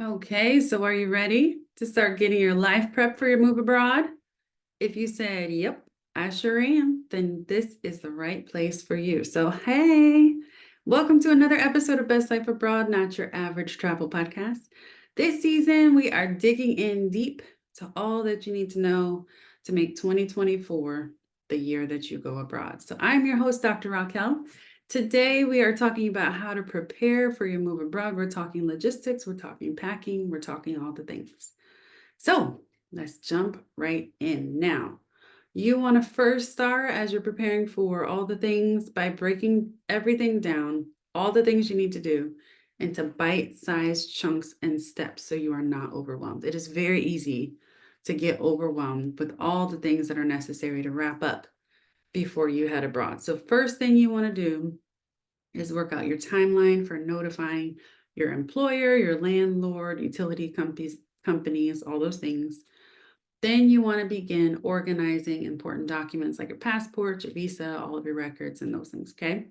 Okay, so are you ready to start getting your life prep for your move abroad? If you said, yep, I sure am, then this is the right place for you. So, hey, welcome to another episode of Best Life Abroad, not your average travel podcast. This season, we are digging in deep to all that you need to know to make 2024 the year that you go abroad. So, I'm your host, Dr. Raquel. Today, we are talking about how to prepare for your move abroad. We're talking logistics, we're talking packing, we're talking all the things. So, let's jump right in. Now, you want to first start as you're preparing for all the things by breaking everything down, all the things you need to do into bite-sized chunks and steps so you are not overwhelmed. It is very easy to get overwhelmed with all the things that are necessary to wrap up before you head abroad. So first thing you want to do is work out your timeline for notifying your employer, your landlord, utility companies, all those things. Then you want to begin organizing important documents like your passport, your visa, all of your records, and those things. Okay.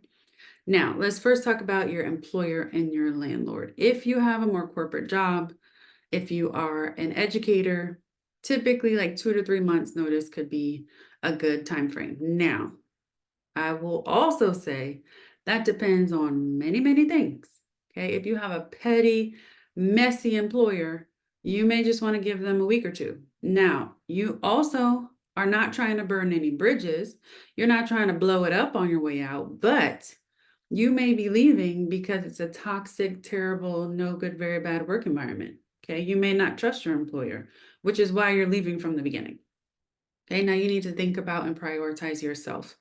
Now, let's first talk about your employer and your landlord. If you have a more corporate job, if you are an educator, typically like 2 to 3 months notice could be a good time frame. Now, I will also say that depends on many, many things. Okay. If you have a petty, messy employer, you may just want to give them a week or two. Now, you also are not trying to burn any bridges. You're not trying to blow it up on your way out, but you may be leaving because it's a toxic, terrible, no good, very bad work environment. Okay. You may not trust your employer, which is why you're leaving from the beginning. Okay. Now you need to think about and prioritize yourself.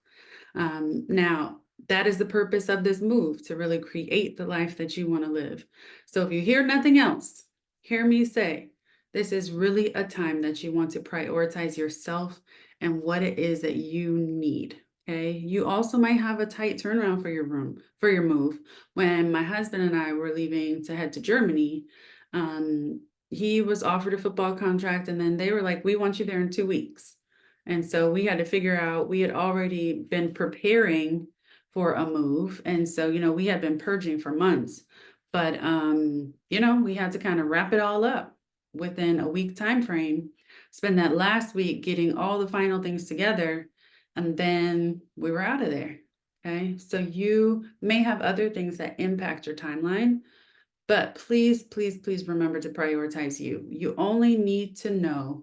Now, that is the purpose of this move, to really create the life that you want to live. So if you hear nothing else, hear me say, this is really a time that you want to prioritize yourself and what it is that you need. Okay. You also might have a tight turnaround for your move. When my husband and I were leaving to head to Germany, he was offered a football contract, and then they were like, we want you there in 2 weeks. And so we had to figure out, we had already been preparing for a move. And so, we had been purging for months, but, we had to kind of wrap it all up within a week time frame, spend that last week getting all the final things together, and then we were out of there. Okay. So you may have other things that impact your timeline, but please, please, please remember to prioritize you. You only need to know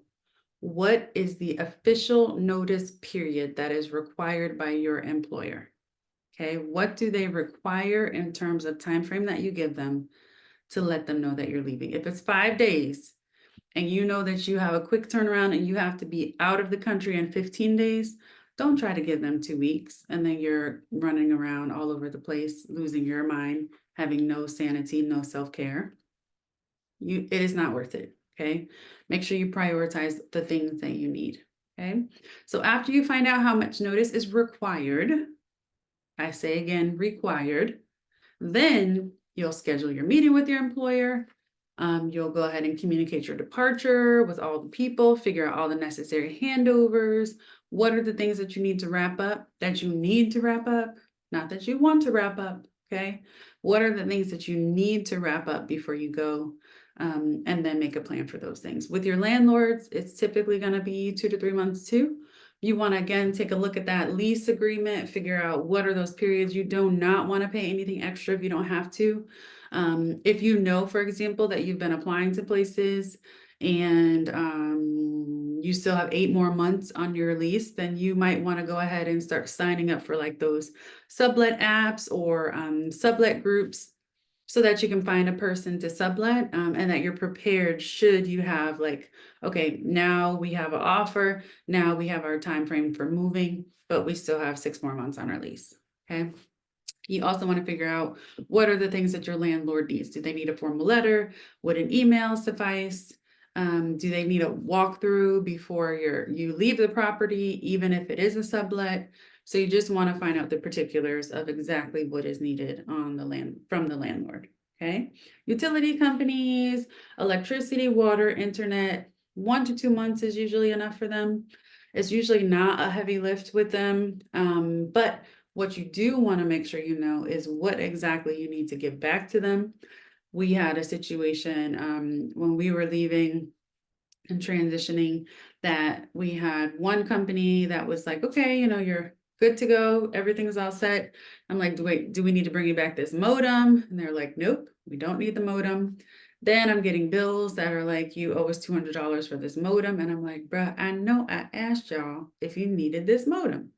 what is the official notice period that is required by your employer. Okay, what do they require in terms of time frame that you give them to let them know that you're leaving? If it's 5 days and you know that you have a quick turnaround and you have to be out of the country in 15 days, don't try to give them 2 weeks and then you're running around all over the place, losing your mind, having no sanity, no self-care. It is not worth it. Okay. Make sure you prioritize the things that you need. Okay. So after you find out how much notice is required, I say again, required, then you'll schedule your meeting with your employer. You'll go ahead and communicate your departure with all the people, figure out all the necessary handovers. What are the things that you need to wrap up, not that you want to wrap up. Okay. What are the things that you need to wrap up before you go? And then make a plan for those things. With your landlords, it's typically going to be 2 to 3 months too. You want to, again, take a look at that lease agreement, figure out what are those periods you do not want to pay anything extra if you don't have to. If you know, for example, that you've been applying to places and you still have 8 more months on your lease, then you might want to go ahead and start signing up for like those sublet apps or sublet groups, so that you can find a person to sublet, and that you're prepared should you have like, okay, now we have an offer, now we have our time frame for moving, but we still have 6 more months on our lease. Okay. You also want to figure out what are the things that your landlord needs. Do they need a formal letter? Would an email suffice? Do they need a walkthrough before you leave the property, even if it is a sublet? So you just want to find out the particulars of exactly what is needed on the land from the landlord. Okay. Utility companies, electricity, water, internet, 1 to 2 months is usually enough for them. It's usually not a heavy lift with them, but what you do want to make sure you know is what exactly you need to give back to them. we had a situation when we were leaving and transitioning that we had one company that was like, okay, you're good to go, everything's all set. I'm like, wait, do we need to bring you back this modem? And they're like, nope, we don't need the modem. Then I'm getting bills that are like, you owe us $200 for this modem. And I'm like, bruh, I know I asked y'all if you needed this modem.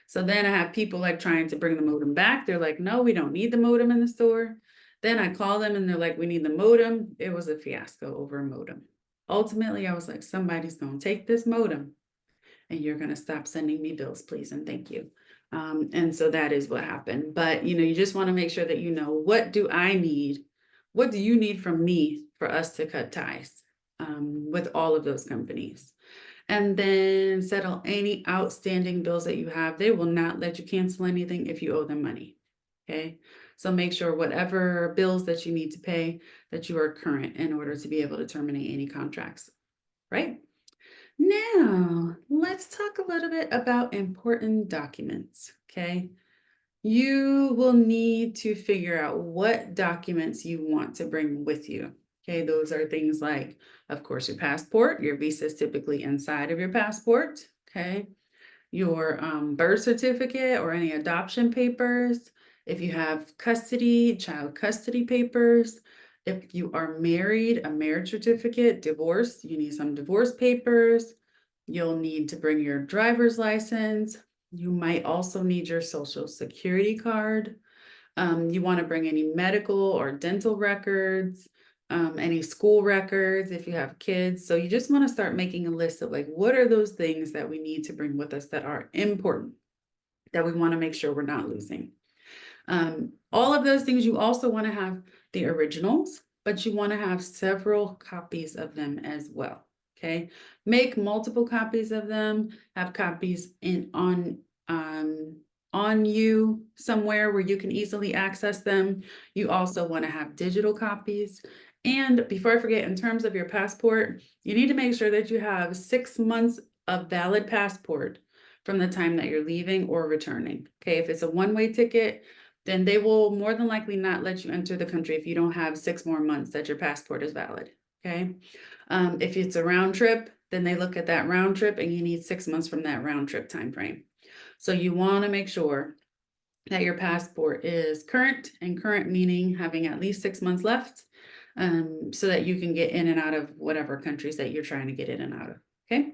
So then I have people like trying to bring the modem back. They're like, no, we don't need the modem in the store. Then I call them and they're like, we need the modem. It was a fiasco over a modem. Ultimately, I was like, somebody's going to take this modem and you're going to stop sending me bills, please, and thank you. And so that is what happened. But, you just want to make sure that what do I need? What do you need from me for us to cut ties with all of those companies? And then settle any outstanding bills that you have. They will not let you cancel anything if you owe them money. Okay. So make sure whatever bills that you need to pay, that you are current in order to be able to terminate any contracts. Right? Now, let's talk a little bit about important documents. Okay. You will need to figure out what documents you want to bring with you. Okay, those are things like, of course, your passport. Your visa is typically inside of your passport. Okay, your birth certificate or any adoption papers. If you have custody, child custody papers. If you are married, a marriage certificate, divorce, you need some divorce papers. You'll need to bring your driver's license. You might also need your social security card. You want to bring any medical or dental records, any school records if you have kids. So you just want to start making a list of like, what are those things that we need to bring with us that are important, that we want to make sure we're not losing. All of those things, you also want to have the originals, but you want to have several copies of them as well. Okay, make multiple copies of them, have copies on you somewhere where you can easily access them. You also want to have digital copies. And before I forget, in terms of your passport, you need to make sure that you have 6 months of valid passport from the time that you're leaving or returning. Okay, if it's a one-way ticket, then they will more than likely not let you enter the country if you don't have 6 more months that your passport is valid. Okay. If it's a round trip, then they look at that round trip and you need 6 months from that round trip time frame. So you want to make sure that your passport is current, and current meaning having at least 6 months left, so that you can get in and out of whatever countries that you're trying to get in and out of. Okay.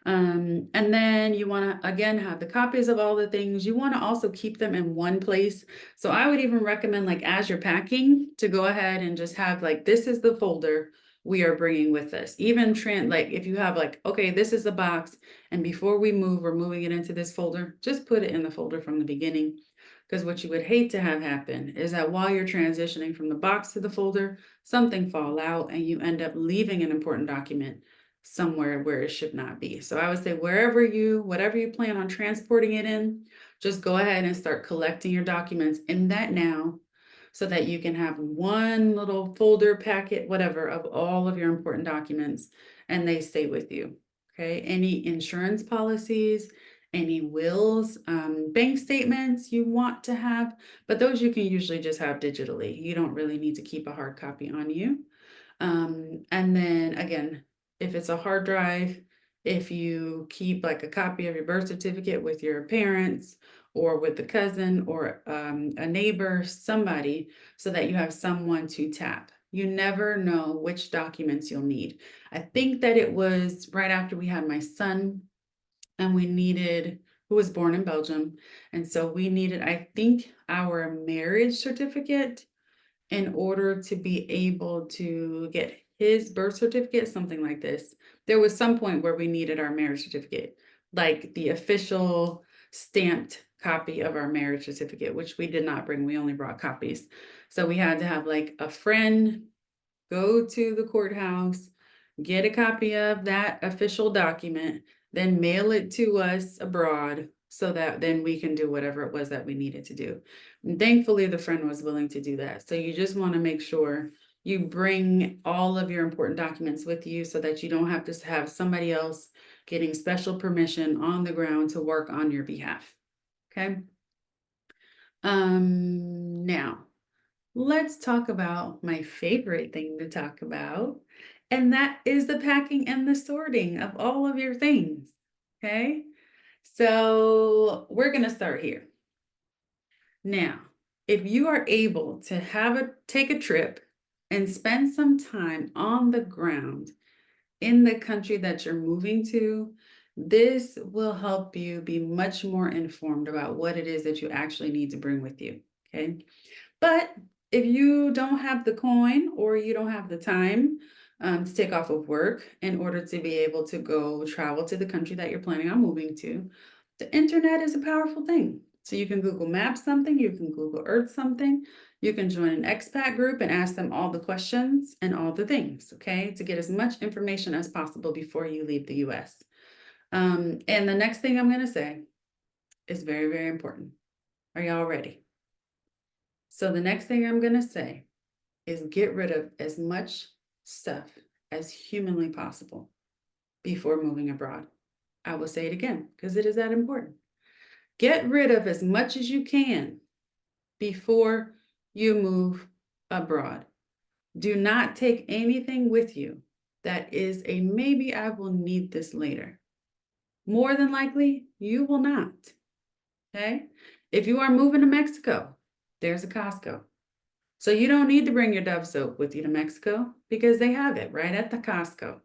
And then you want to, again, have the copies of all the things. You want to also keep them in one place. So I would even recommend, like, as you're packing, to go ahead and just have like, this is the folder we are bringing with us. Even like if you have like, okay, this is the box, and before we move, we're moving it into this folder, just put it in the folder from the beginning. Because what you would hate to have happen is that while you're transitioning from the box to the folder, something fall out and you end up leaving an important document somewhere where it should not be. So I would say whatever you plan on transporting it in, just go ahead and start collecting your documents in that now, so that you can have one little folder packet, whatever, of all of your important documents, and they stay with you. Okay. Any insurance policies, any wills, bank statements you want to have, but those you can usually just have digitally. You don't really need to keep a hard copy on you. And then again, if it's a hard drive, if you keep like a copy of your birth certificate with your parents or with a cousin or a neighbor, somebody, so that you have someone to tap. You never know which documents you'll need. I think that it was right after we had my son, and who was born in Belgium. And so we needed, I think, our marriage certificate in order to be able to get his birth certificate, something like this. There was some point where we needed our marriage certificate, like the official stamped copy of our marriage certificate, which we did not bring. We only brought copies. So we had to have like a friend go to the courthouse, get a copy of that official document, then mail it to us abroad so that then we can do whatever it was that we needed to do. And thankfully, the friend was willing to do that. So you just want to make sure you bring all of your important documents with you so that you don't have to have somebody else getting special permission on the ground to work on your behalf. Okay. Now, let's talk about my favorite thing to talk about, and that is the packing and the sorting of all of your things. Okay, so we're going to start here. Now, if you are able to take a trip and spend some time on the ground in the country that you're moving to, this will help you be much more informed about what it is that you actually need to bring with you. Okay. But if you don't have the coin or you don't have the time to take off of work in order to be able to go travel to the country that you're planning on moving to, the internet is a powerful thing. So you can Google Maps something, you can Google Earth something, you can join an expat group and ask them all the questions and all the things, okay, to get as much information as possible before you leave the US. And the next thing I'm going to say is very, very important. Are y'all ready? So the next thing I'm going to say is get rid of as much stuff as humanly possible before moving abroad. I will say it again because it is that important. Get rid of as much as you can before you move abroad. Do not take anything with you that is a maybe I will need this later. More than likely, you will not. Okay? If you are moving to Mexico, there's a Costco. So you don't need to bring your Dove soap with you to Mexico because they have it right at the Costco.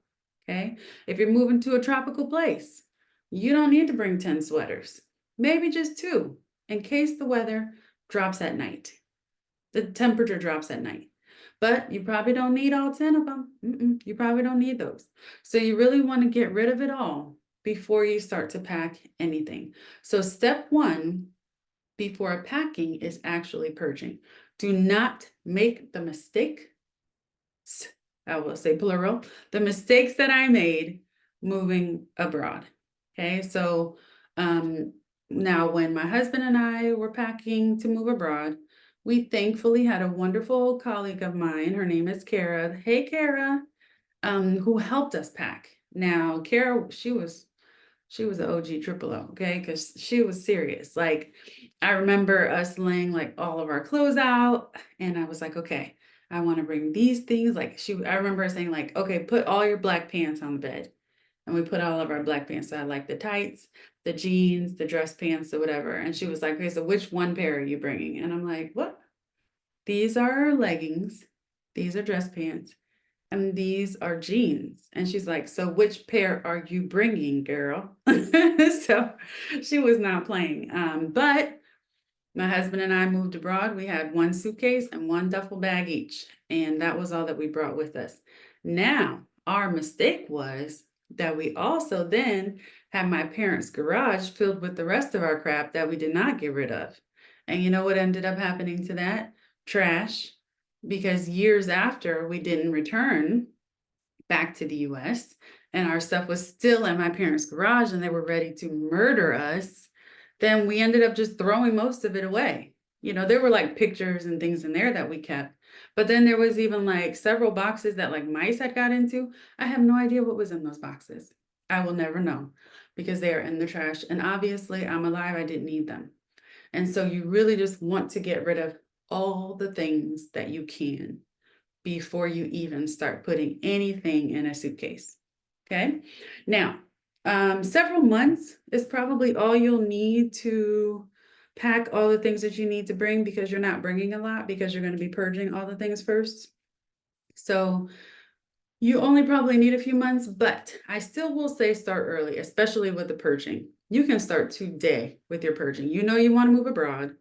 Okay? If you're moving to a tropical place, you don't need to bring 10 sweaters. Maybe just 2 in case the weather drops at night. The temperature drops at night. But you probably don't need all 10 of them. You probably don't need those. So you really want to get rid of it all before you start to pack anything. So step 1 before packing is actually purging. Do not make the mistake, I will say plural, the mistakes that I made moving abroad. Okay, so now when my husband and I were packing to move abroad, we thankfully had a wonderful colleague of mine. Her name is Kara. Hey, Kara, who helped us pack. Now, Kara, she was the OG triple O, okay? Because she was serious. Like, I remember us laying like all of our clothes out, and I was like, okay, I want to bring these things. I remember her saying, like, okay, put all your black pants on the bed. And we put all of our black pants. So I like the tights, the jeans, the dress pants, or whatever. And she was like, okay, so which one pair are you bringing? And I'm like, what? These are leggings. These are dress pants. And these are jeans. And she's like, so which pair are you bringing, girl? So she was not playing. But my husband and I moved abroad. We had one suitcase and one duffel bag each. And that was all that we brought with us. Now, our mistake was that we also then had my parents' garage filled with the rest of our crap that we did not get rid of. And you know what ended up happening to that? Trash. Because years after we didn't return back to the US and our stuff was still in my parents' garage and they were ready to murder us, then we ended up just throwing most of it away. You know, there were like pictures and things in there that we kept, but then there was even like several boxes that like mice had got into. I have no idea what was in those boxes. I will never know because they are in the trash. And obviously, I'm alive, I didn't need them. And so you really just want to get rid of all the things that you can before you even start putting anything in a suitcase. Okay. Now, several months is probably all you'll need to pack all the things that you need to bring because you're not bringing a lot because you're going to be purging all the things first. So you only probably need a few months, but I still will say start early, especially with the purging. You can start today with your purging. You know you want to move abroad.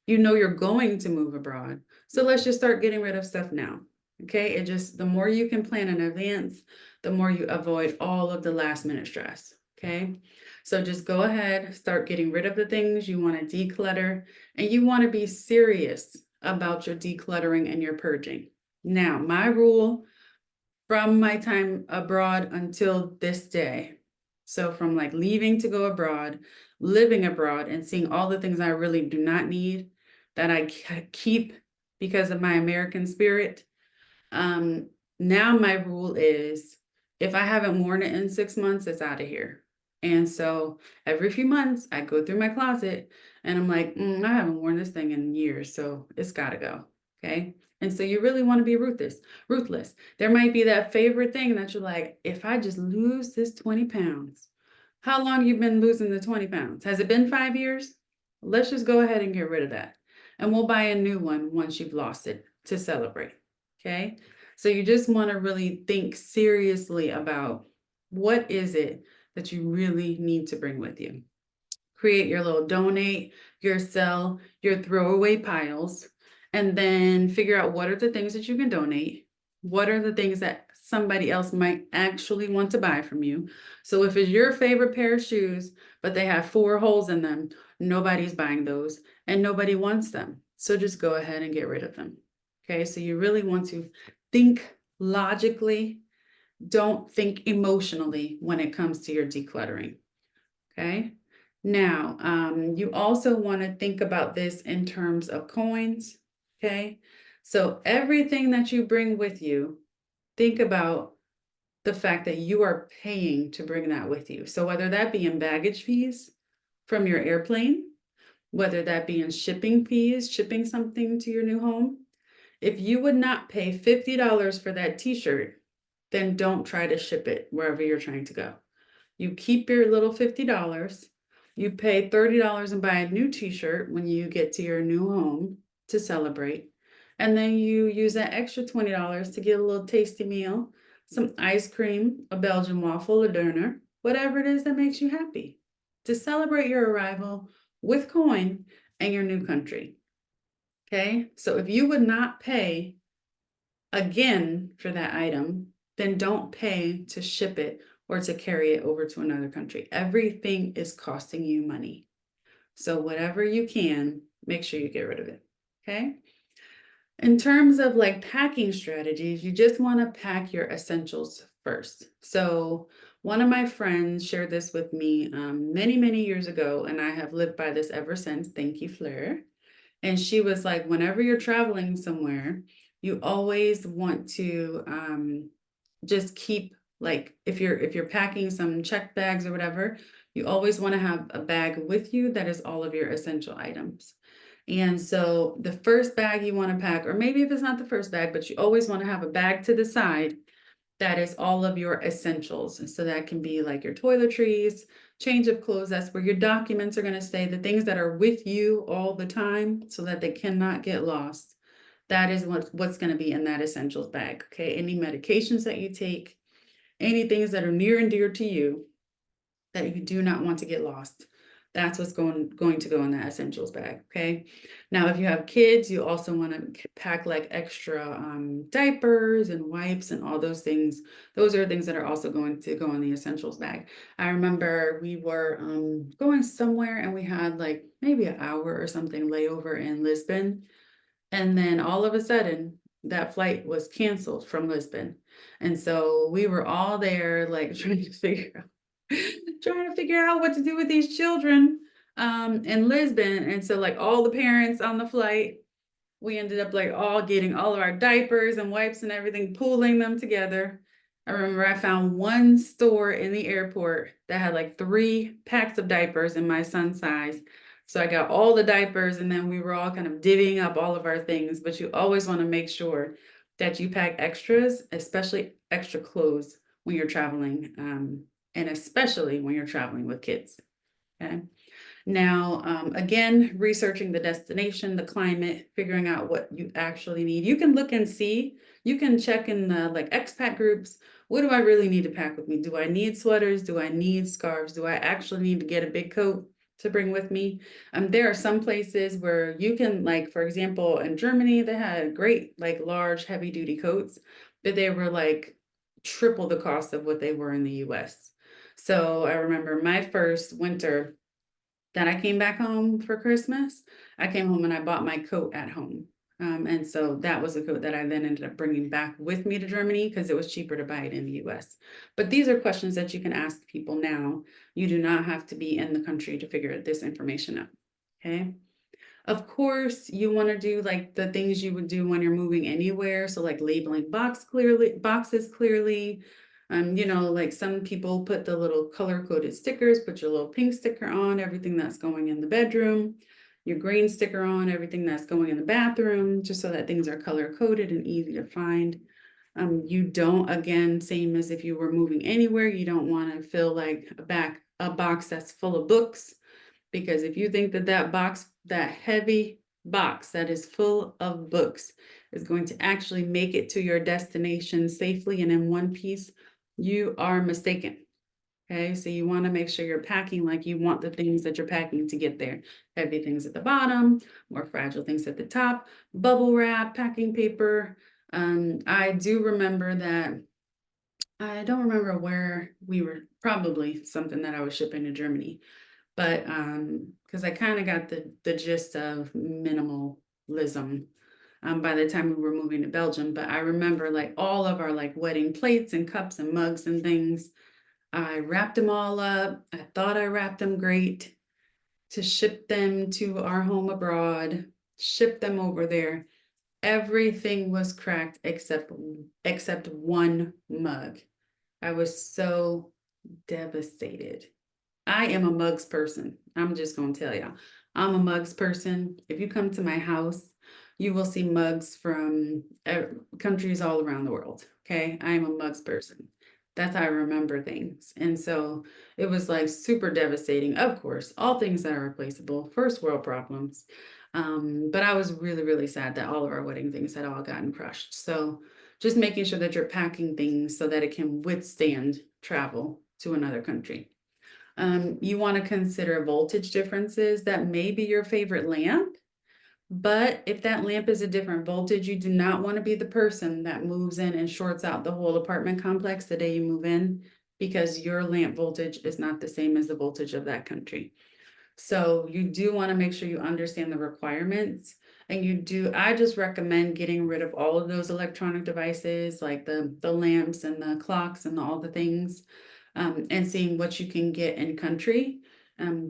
You know you're going to move abroad. So let's just start getting rid of stuff now. Okay, the more you can plan in advance, the more you avoid all of the last minute stress. Okay, so just go ahead, start getting rid of the things you want to declutter, and you want to be serious about your decluttering and your purging. Now, my rule from my time abroad until this day. So from like leaving to go abroad, living abroad, and seeing all the things I really do not need that I keep because of my American spirit. Now my rule is if I haven't worn it in 6 months, it's out of here. And so every few months I go through my closet and I'm like, I haven't worn this thing in years, so it's got to go. Okay. And so you really want to be ruthless. There might be that favorite thing that you're like, if I just lose this 20 pounds, how long you been losing the 20 pounds? Has it been 5 years? Let's just go ahead and get rid of that. And we'll buy a new one once you've lost it to celebrate. Okay. So you just want to really think seriously about what is it that you really need to bring with you. Create your little donate, your sell, your throwaway piles, and then figure out what are the things that you can donate. What are the things that somebody else might actually want to buy from you? So if it's your favorite pair of shoes, but they have 4 holes in them, nobody's buying those and nobody wants them. So just go ahead and get rid of them. Okay, so you really want to think logically, don't think emotionally when it comes to your decluttering. Okay. Now, you also want to think about this in terms of coins. Okay. So everything that you bring with you, think about the fact that you are paying to bring that with you. So whether that be in baggage fees from your airplane, whether that be in shipping fees, shipping something to your new home, if you would not pay $50 for that t-shirt, then don't try to ship it wherever you're trying to go. You keep your little $50. You pay $30 and buy a new t-shirt when you get to your new home to celebrate. And then you use that extra $20 to get a little tasty meal, some ice cream, a Belgian waffle, a dinner, whatever it is that makes you happy to celebrate your arrival with coin and your new country. Okay, so if you would not pay again for that item, then don't pay to ship it or to carry it over to another country. Everything is costing you money. So whatever you can, make sure you get rid of it. Okay. In terms of like packing strategies, you just want to pack your essentials first. So one of my friends shared this with me many, many years ago, and I have lived by this ever since. Thank you, Flair. And she was like, whenever you're traveling somewhere, you always want to just keep like if you're packing some check bags or whatever, you always want to have a bag with you that is all of your essential items. And so the first bag you want to pack, or maybe if it's not the first bag, but you always want to have a bag to the side that is all of your essentials. And so that can be like your toiletries, change of clothes. That's where your documents are going to stay, the things that are with you all the time so that they cannot get lost. That is what's going to be in that essentials bag. Okay. Any medications that you take, any things that are near and dear to you that you do not want to get lost. That's what's going to go in that essentials bag. Okay. Now, if you have kids, you also want to pack like extra diapers and wipes and all those things. Those are things that are also going to go in the essentials bag. I remember we were going somewhere and we had like maybe an hour or something layover in Lisbon. And then all of a sudden, that flight was canceled from Lisbon. And so we were all there, like trying to figure out what to do with these children in Lisbon. And so, like, all the parents on the flight, we ended up like all getting all of our diapers and wipes and everything, pooling them together. I remember I found one store in the airport that had like 3 packs of diapers in my son's size. So I got all the diapers and then we were all kind of divvying up all of our things. But you always want to make sure that you pack extras, especially extra clothes when you're traveling, and especially when you're traveling with kids. Okay. Now, again, researching the destination, the climate, figuring out what you actually need. You can look and see, you can check in the like expat groups. What do I really need to pack with me? Do I need sweaters? Do I need scarves? Do I actually need to get a big coat to bring with me? There are some places where you can, like, for example, in Germany, they had great, like, large, heavy duty coats, but they were like triple the cost of what they were in the US. So I remember my first winter that I came back home for Christmas, I came home and I bought my coat at home. And so that was a coat that I then ended up bringing back with me to Germany because it was cheaper to buy it in the US. But these are questions that you can ask people now. You do not have to be in the country to figure this information out. Okay. Of course, you want to do like the things you would do when you're moving anywhere. So like labeling boxes clearly. Like some people put the little color-coded stickers, put your little pink sticker on everything that's going in the bedroom. your green sticker on everything that's going in the bathroom, just so that things are color coded and easy to find. You don't, again, same as if you were moving anywhere, you don't want to feel like a box that's full of books, because if you think that that box, that heavy box that is full of books is going to actually make it to your destination safely and in one piece, you are mistaken. Okay, so you want to make sure you're packing like you want the things that you're packing to get there. Heavy things at the bottom, more fragile things at the top, bubble wrap, packing paper. I do remember that, I don't remember where we were, probably something that I was shipping to Germany, but because I kind of got the gist of minimalism by the time we were moving to Belgium. But I remember like all of our like wedding plates and cups and mugs and things, I wrapped them all up. I thought I wrapped them great to ship them to our home abroad, ship them over there. Everything was cracked except one mug. I was so devastated. I am a mugs person. I'm just going to tell y'all. I'm a mugs person. If you come to my house, you will see mugs from countries all around the world. Okay. I am a mugs person. That's how I remember things. And so it was like super devastating. Of course, all things that are replaceable, first world problems. But I was really, really sad that all of our wedding things had all gotten crushed. So just making sure that you're packing things so that it can withstand travel to another country. You want to consider voltage differences. That may be your favorite lamp, but if that lamp is a different voltage, you do not want to be the person that moves in and shorts out the whole apartment complex the day you move in, because your lamp voltage is not the same as the voltage of that country. So you do want to make sure you understand the requirements. And I just recommend getting rid of all of those electronic devices like the lamps and the clocks and all the things, and seeing what you can get in country,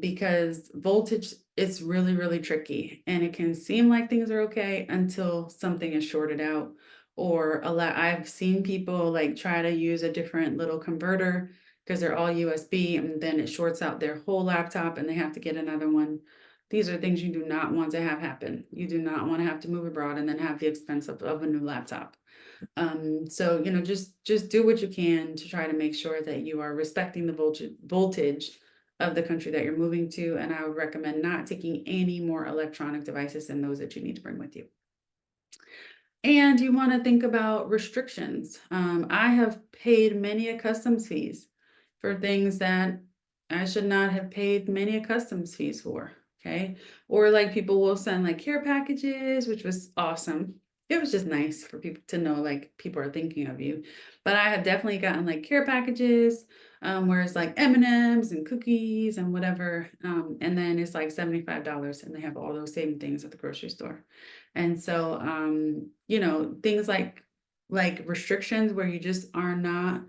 because voltage is really, really tricky, and it can seem like things are okay until something is shorted out. Or I've seen people like try to use a different little converter because they're all USB, and then it shorts out their whole laptop and they have to get another one. These are things you do not want to have happen. You do not want to have to move abroad and then have the expense of a new laptop. So, just do what you can to try to make sure that you are respecting the voltage of the country that you're moving to. And I would recommend not taking any more electronic devices than those that you need to bring with you. And you want to think about restrictions. I have paid many a customs fees for things that I should not have paid many a customs fees for. Okay. Or like people will send like care packages, which was awesome. It was just nice for people to know like people are thinking of you. But I have definitely gotten like care packages, where it's like M&Ms and cookies and whatever. And then it's like $75 and they have all those same things at the grocery store. And so, things like restrictions where you just are not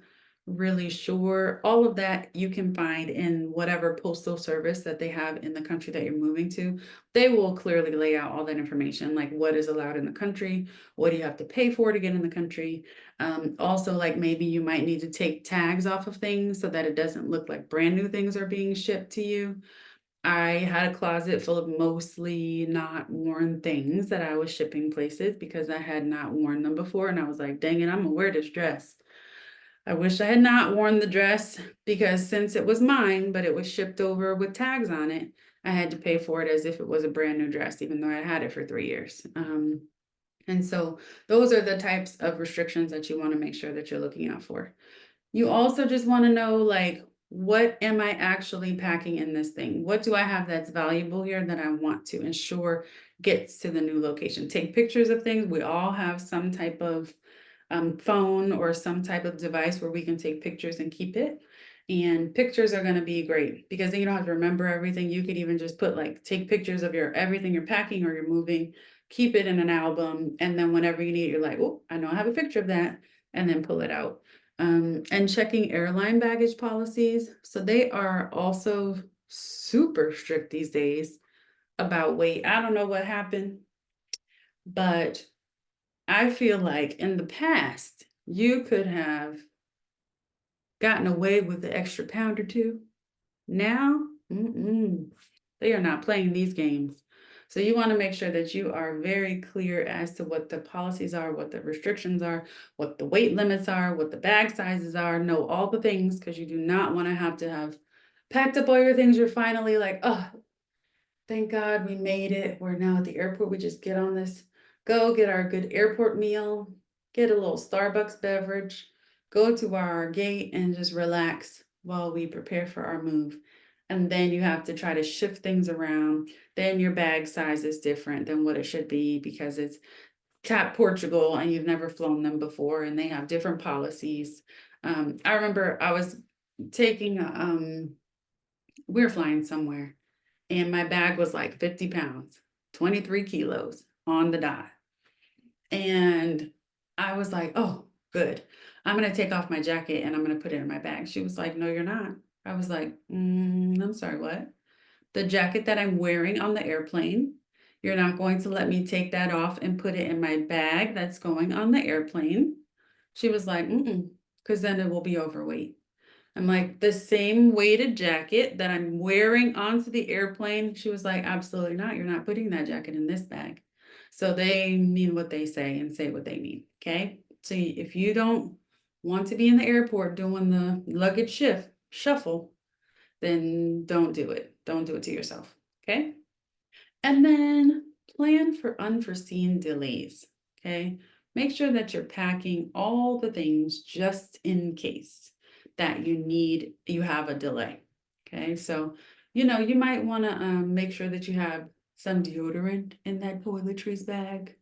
really sure, all of that you can find in whatever postal service that they have in the country that you're moving to. They will clearly lay out all that information, like what is allowed in the country, what do you have to pay for to get in the country. Also, like maybe you might need to take tags off of things so that it doesn't look like brand new things are being shipped to you. I had a closet full of mostly not worn things that I was shipping places because I had not worn them before. And I was like, dang it, I'm gonna wear this dress. I wish I had not worn the dress, because since it was mine, but it was shipped over with tags on it, I had to pay for it as if it was a brand new dress, even though I had it for 3 years. And so those are the types of restrictions that you want to make sure that you're looking out for. You also just want to know, like, what am I actually packing in this thing? What do I have that's valuable here that I want to ensure gets to the new location? Take pictures of things. We all have some type of phone or some type of device where we can take pictures and keep it. And pictures are going to be great because then you don't have to remember everything. You could even just put like take pictures of everything you're packing or you're moving, keep it in an album, and then whenever you need it, you're like, oh, I know I have a picture of that, and then pull it out. And checking airline baggage policies. So they are also super strict these days about weight. I don't know what happened, but I feel like in the past, you could have gotten away with the extra pound or two. Now, they are not playing these games. So you want to make sure that you are very clear as to what the policies are, what the restrictions are, what the weight limits are, what the bag sizes are, know all the things, because you do not want to have packed up all your things. You're finally like, oh, thank God we made it. We're now at the airport. We just get on this, go get our good airport meal, get a little Starbucks beverage, go to our gate and just relax while we prepare for our move. And then you have to try to shift things around. Then your bag size is different than what it should be because it's Tap Portugal and you've never flown them before and they have different policies. I remember I was taking, we were flying somewhere and my bag was like 50 pounds, 23 kilos on the dot. And I was like, oh, good. I'm going to take off my jacket and I'm going to put it in my bag. She was like, no, you're not. I was like, I'm sorry, what? The jacket that I'm wearing on the airplane, you're not going to let me take that off and put it in my bag that's going on the airplane. She was like, because then it will be overweight. I'm like, the same weighted jacket that I'm wearing onto the airplane. She was like, absolutely not. You're not putting that jacket in this bag. So they mean what they say and say what they mean. Okay. So if you don't want to be in the airport doing the luggage shuffle, then don't do it. Don't do it to yourself. Okay. And then plan for unforeseen delays. Okay. Make sure that you're packing all the things just in case that you have a delay. Okay. So, you might want to make sure that you have some deodorant in that toiletries bag,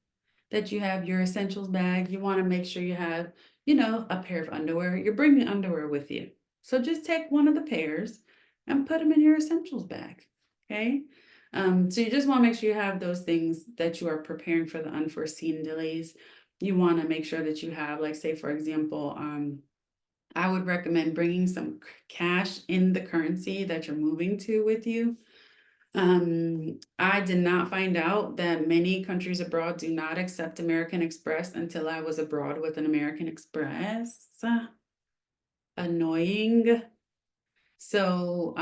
that you have your essentials bag. You want to make sure you have, a pair of underwear. You're bringing underwear with you. So just take one of the pairs and put them in your essentials bag. Okay. So you just want to make sure you have those things that you are preparing for the unforeseen delays. You want to make sure that you have, like, say, for example, I would recommend bringing some cash in the currency that you're moving to with you. I did not find out that many countries abroad do not accept American Express until I was abroad with an American Express. Annoying. So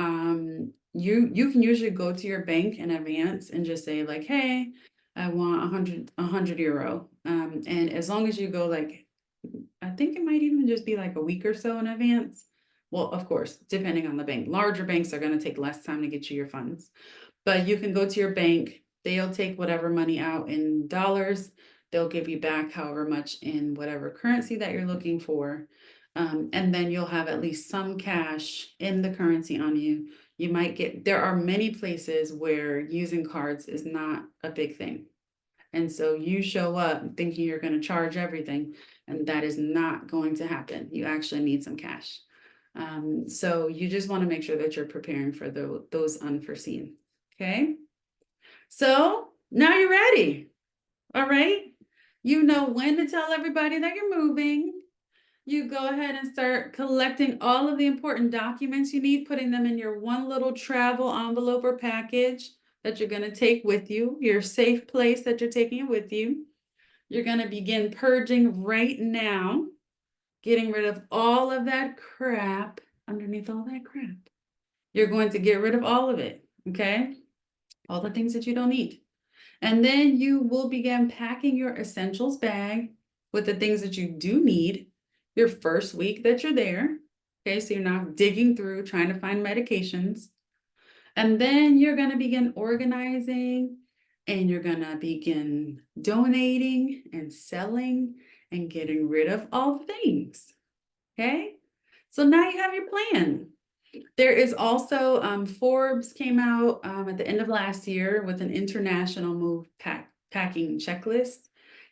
you can usually go to your bank in advance and just say like, hey, I want 100 euro. And as long as you go like, I think it might even just be like a week or so in advance. Well, of course, depending on the bank. Larger banks are going to take less time to get you your funds. But you can go to your bank, they'll take whatever money out in dollars, they'll give you back however much in whatever currency that you're looking for. And then you'll have at least some cash in the currency on you. There are many places where using cards is not a big thing. And so you show up thinking you're going to charge everything, and that is not going to happen. You actually need some cash. So you just want to make sure that you're preparing for those unforeseen. Okay, so now you're ready. All right. You know when to tell everybody that you're moving. You go ahead and start collecting all of the important documents you need, putting them in your one little travel envelope or package that you're going to take with you, your safe place that you're taking it with you. You're going to begin purging right now, getting rid of all of that crap underneath all that crap. You're going to get rid of all of it. Okay. All the things that you don't need. And then you will begin packing your essentials bag with the things that you do need your first week that you're there. Okay, so you're not digging through trying to find medications. And then you're going to begin organizing and you're going to begin donating and selling and getting rid of all things. Okay, so now you have your plan. There is also Forbes came out at the end of last year with an international packing checklist.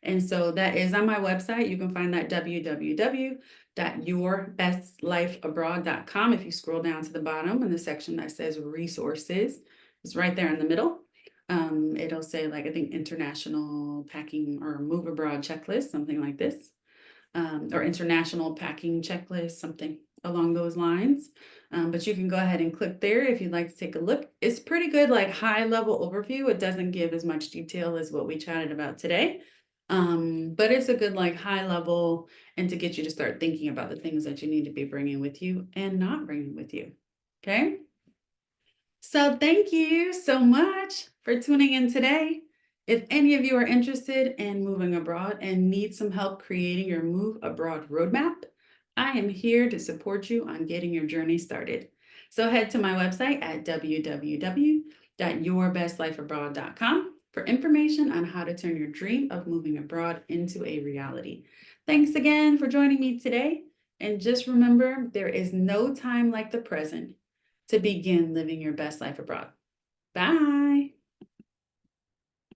And so that is on my website. You can find that www.yourbestlifeabroad.com. If you scroll down to the bottom in the section that says resources, it's right there in the middle. It'll say like, I think international packing or move abroad checklist, something like this. Or international packing checklist, something along those lines. But you can go ahead and click there if you'd like to take a look. It's pretty good, like high level overview. It doesn't give as much detail as what we chatted about today. But it's a good like high level and to get you to start thinking about the things that you need to be bringing with you and not bringing with you. Okay. So thank you so much for tuning in today. If any of you are interested in moving abroad and need some help creating your move abroad roadmap, I am here to support you on getting your journey started. So head to my website at www.yourbestlifeabroad.com for information on how to turn your dream of moving abroad into a reality. Thanks again for joining me today. And just remember, there is no time like the present to begin living your best life abroad. Bye.